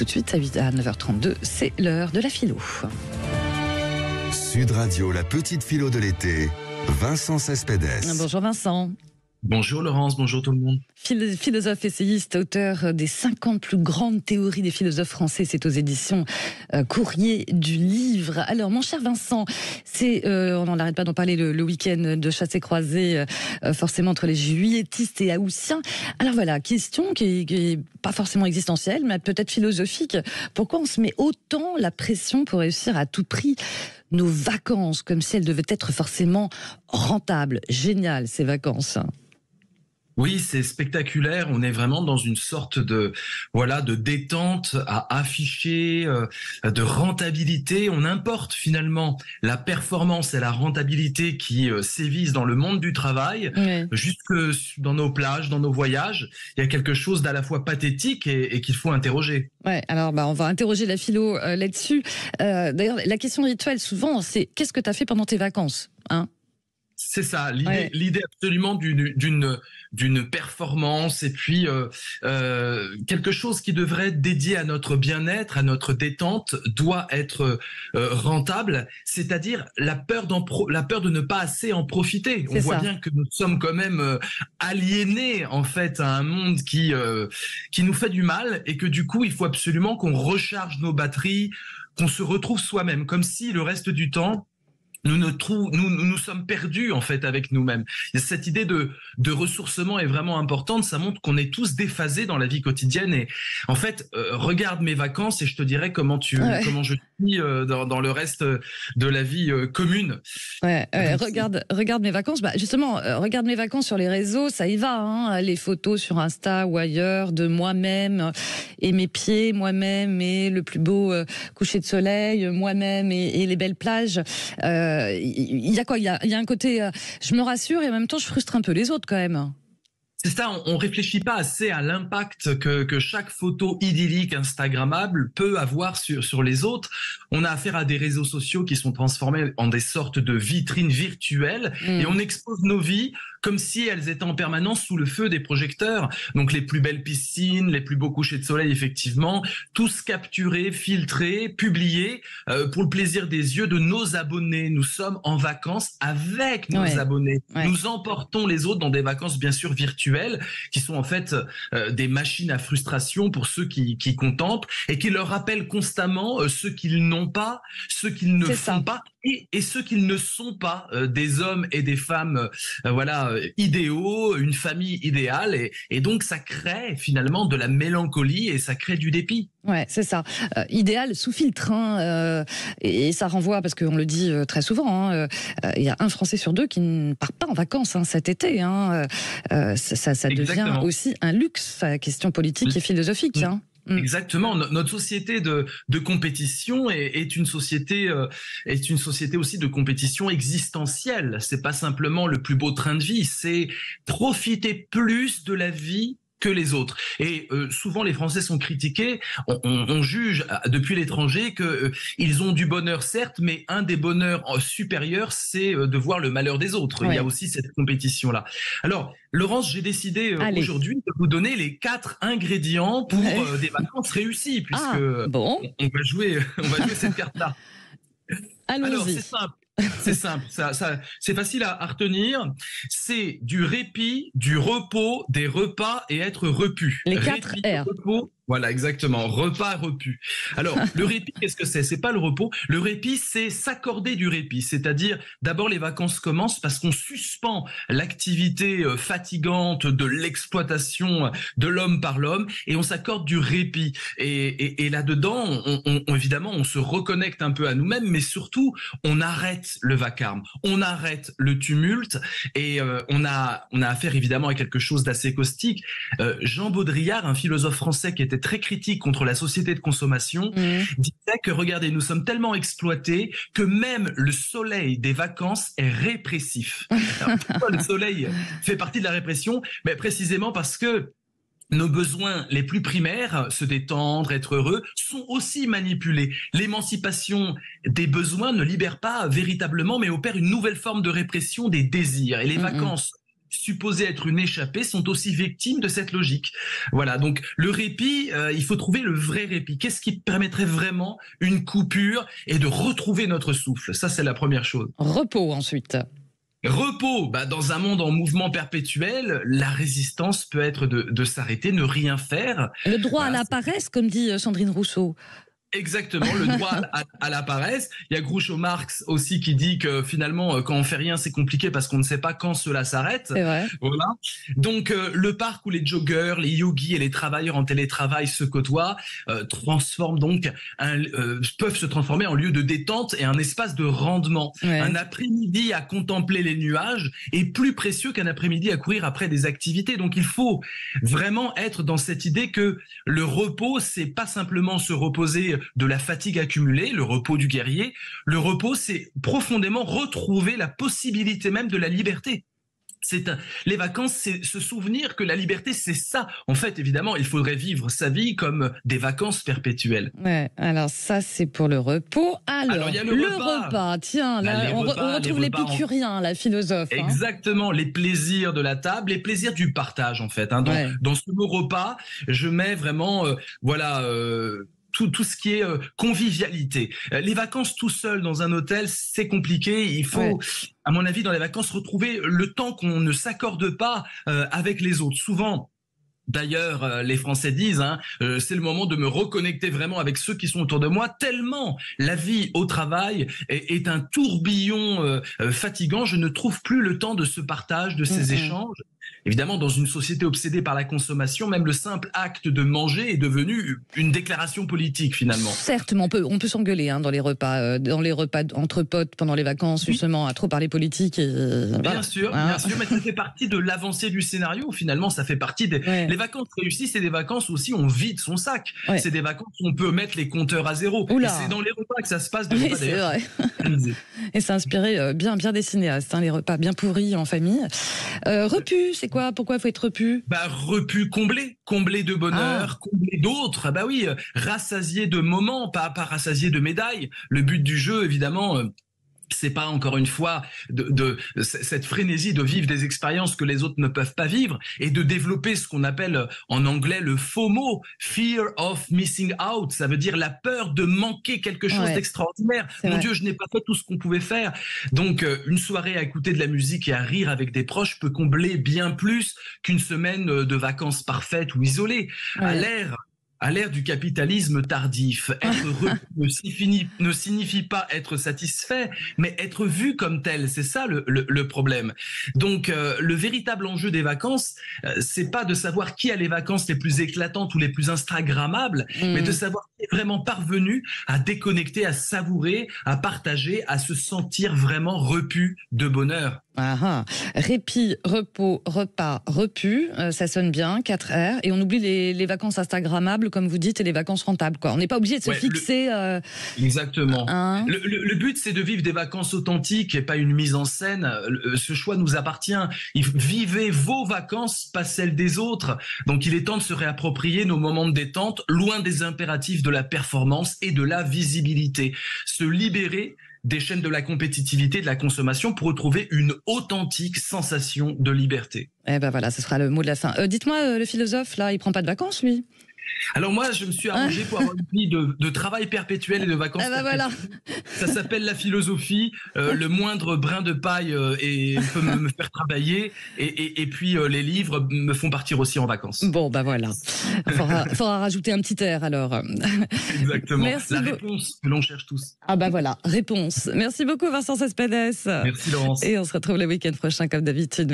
de suite à 9h32, c'est l'heure de la philo. Sud Radio, la petite philo de l'été, Vincent Cespedes. Bonjour Vincent. Bonjour Laurence, bonjour tout le monde. Philosophe, essayiste, auteur des 50 plus grandes théories des philosophes français, c'est aux éditions Courrier du Livre. Alors mon cher Vincent, on n'en arrête pas d'en parler le week-end de chassé-croisé, forcément entre les juilletistes et haussiens. Alors voilà, question qui est pas forcément existentielle, mais peut-être philosophique. Pourquoi on se met autant la pression pour réussir à tout prix nos vacances, comme si elles devaient être forcément rentables, géniales ces vacances? Oui, c'est spectaculaire. On est vraiment dans une sorte de détente à afficher, de rentabilité. On importe finalement la performance et la rentabilité qui sévissent dans le monde du travail, jusque dans nos plages, dans nos voyages. Il y a quelque chose d'à la fois pathétique et qu'il faut interroger. Ouais, alors on va interroger la philo là-dessus. D'ailleurs, la question rituelle souvent, c'est qu'est-ce que tu as fait pendant tes vacances, hein? C'est ça, l'idée absolument d'une performance et puis quelque chose qui devrait être dédié à notre bien-être, à notre détente, doit être rentable, c'est-à-dire la peur de ne pas assez en profiter. On voit bien que nous sommes quand même aliénés en fait à un monde qui nous fait du mal et que du coup il faut absolument qu'on recharge nos batteries, qu'on se retrouve soi-même, comme si le reste du temps nous sommes perdus en fait avec nous-mêmes. Et cette idée de ressourcement est vraiment importante. Ça montre qu'on est tous déphasés dans la vie quotidienne. Et en fait, regarde mes vacances et je te dirai comment je suis dans le reste de la vie commune. Regarde mes vacances. Justement, regarde mes vacances sur les réseaux, ça y va. Hein, les photos sur Insta ou ailleurs de moi-même et mes pieds, moi-même et le plus beau coucher de soleil, moi-même et les belles plages. Il y a quoi ? Il y a un côté, je me rassure et en même temps je frustre un peu les autres quand même. C'est ça, on réfléchit pas assez à l'impact que chaque photo idyllique instagrammable peut avoir sur les autres. On a affaire à des réseaux sociaux qui sont transformés en des sortes de vitrines virtuelles et on expose nos vies comme si elles étaient en permanence sous le feu des projecteurs. Donc les plus belles piscines, les plus beaux couchers de soleil, effectivement, tous capturés, filtrés, publiés pour le plaisir des yeux de nos abonnés. Nous sommes en vacances avec nos abonnés. Nous emportons les autres dans des vacances bien sûr virtuelles qui sont en fait des machines à frustration pour ceux qui contemplent et qui leur rappellent constamment ce qu'ils n'ont pas, ce qu'ils ne font pas et ce qu'ils ne sont pas, des hommes et des femmes idéaux, une famille idéale et donc ça crée finalement de la mélancolie et ça crée du dépit. Ouais, c'est ça. Idéal sous filtre, et ça renvoie, parce qu'on le dit très souvent, il y a un Français sur deux qui ne part pas en vacances cet été. Ça devient aussi un luxe, la question politique et philosophique. Exactement. Notre société de compétition est une société aussi de compétition existentielle. C'est pas simplement le plus beau train de vie, c'est profiter plus de la vie que les autres. Et souvent les Français sont critiqués, on juge depuis l'étranger que ils ont du bonheur certes, mais un des bonheurs supérieurs c'est de voir le malheur des autres. Il y a aussi cette compétition là. Alors Laurence, j'ai décidé aujourd'hui de vous donner les 4 ingrédients pour des vacances réussies puisque on va jouer cette carte là. Alors c'est simple, ça c'est facile à retenir. C'est du répit, du repos, des repas et être repu. Les 4 R. Repos, voilà, exactement. Repas, repu. Alors, le répit, qu'est-ce que c'est ? C'est pas le repos. Le répit, c'est s'accorder du répit. C'est-à-dire, d'abord, les vacances commencent parce qu'on suspend l'activité fatigante de l'exploitation de l'homme par l'homme et on s'accorde du répit. Et là-dedans, évidemment, on se reconnecte un peu à nous-mêmes, mais surtout, on arrête le vacarme, on arrête le tumulte et on a affaire évidemment à quelque chose d'assez caustique. Jean Baudrillard, un philosophe français qui était très critique contre la société de consommation, disait que regardez, nous sommes tellement exploités que même le soleil des vacances est répressif. Alors, pourquoi le soleil fait partie de la répression ? Mais précisément parce que nos besoins les plus primaires, se détendre, être heureux, sont aussi manipulés. L'émancipation des besoins ne libère pas véritablement, mais opère une nouvelle forme de répression des désirs. Et les vacances supposés être une échappée sont aussi victimes de cette logique. Voilà, donc le répit, il faut trouver le vrai répit. Qu'est-ce qui permettrait vraiment une coupure et de retrouver notre souffle? Ça, c'est la première chose. Repos ensuite. Repos, dans un monde en mouvement perpétuel, la résistance peut être de s'arrêter, ne rien faire. Le droit à la paresse, comme dit Sandrine Rousseau. Exactement, le droit à la paresse. Il y a Groucho Marx aussi qui dit que finalement, quand on fait rien, c'est compliqué parce qu'on ne sait pas quand cela s'arrête. C'est vrai. Voilà. Donc, le parc où les joggeurs, les yogis et les travailleurs en télétravail se côtoient peuvent se transformer en lieu de détente et un espace de rendement. Ouais. Un après-midi à contempler les nuages est plus précieux qu'un après-midi à courir après des activités. Donc, il faut vraiment être dans cette idée que le repos, c'est pas simplement se reposer de la fatigue accumulée, le repos du guerrier. Le repos, c'est profondément retrouver la possibilité même de la liberté. Les vacances, c'est se souvenir que la liberté, c'est ça. En fait, évidemment, il faudrait vivre sa vie comme des vacances perpétuelles. Ouais, alors ça, c'est pour le repos. Alors, il y a le repas. Tiens, là, on retrouve l'épicurien, la philosophe. Exactement, les plaisirs de la table, les plaisirs du partage, en fait. Dans ce mot repas, je mets vraiment, tout ce qui est convivialité. Les vacances tout seul dans un hôtel, c'est compliqué. Il faut, à mon avis, dans les vacances, retrouver le temps qu'on ne s'accorde pas avec les autres. Souvent, d'ailleurs, les Français disent, c'est le moment de me reconnecter vraiment avec ceux qui sont autour de moi, tellement la vie au travail est un tourbillon fatigant. Je ne trouve plus le temps de ce partage, de ces échanges. Évidemment, dans une société obsédée par la consommation, même le simple acte de manger est devenu une déclaration politique, finalement. Certes, mais on peut s'engueuler dans les repas entre potes pendant les vacances, justement, à trop parler politique. Bien sûr, mais ça fait partie de l'avancée du scénario. Finalement, ça fait partie des... Les vacances réussies, c'est des vacances aussi où on vide son sac. Ouais. C'est des vacances où on peut mettre les compteurs à zéro. Et c'est dans les repas que ça se passe. C'est vrai. Et ça a inspiré bien des cinéastes, les repas bien pourris en famille. Repu, c'est quoi? Pourquoi il faut être repu? Repu, comblé de bonheur, comblé d'autres. Oui, rassasié de moments, pas rassasié de médailles. Le but du jeu, évidemment... c'est pas encore une fois de cette frénésie de vivre des expériences que les autres ne peuvent pas vivre et de développer ce qu'on appelle en anglais le FOMO, Fear of Missing Out. Ça veut dire la peur de manquer quelque chose d'extraordinaire. Mon Dieu, je n'ai pas fait tout ce qu'on pouvait faire. Donc, une soirée à écouter de la musique et à rire avec des proches peut combler bien plus qu'une semaine de vacances parfaites ou isolées. À l'ère du capitalisme tardif, être repu ne signifie pas être satisfait, mais être vu comme tel. C'est ça le problème. Donc, le véritable enjeu des vacances, c'est pas de savoir qui a les vacances les plus éclatantes ou les plus instagrammables, mais de savoir qui est vraiment parvenu à déconnecter, à savourer, à partager, à se sentir vraiment repu de bonheur. Répit, repos, repas, repu, ça sonne bien, 4 R, et on oublie les vacances instagrammables, comme vous dites, et les vacances rentables, quoi. On n'est pas obligé de se fixer... Exactement. Le but, c'est de vivre des vacances authentiques et pas une mise en scène. Ce choix nous appartient. Vivez vos vacances, pas celles des autres. Donc, il est temps de se réapproprier nos moments de détente, loin des impératifs de la performance et de la visibilité. Se libérer des chaînes de la compétitivité, de la consommation pour retrouver une authentique sensation de liberté. Voilà, ce sera le mot de la fin. Dites-moi, le philosophe, là, il prend pas de vacances, lui? Alors moi, je me suis arrangé pour avoir une vie de travail perpétuel et de vacances perpétuelles. Voilà. Ça s'appelle la philosophie. Le moindre brin de paille peut me faire travailler. Et puis, les livres me font partir aussi en vacances. Bon, voilà. Faudra rajouter un petit air, alors. Exactement. Merci la réponse que l'on cherche tous. Voilà, réponse. Merci beaucoup, Vincent Cespedes. Merci, Laurence. Et on se retrouve le week-end prochain, comme d'habitude.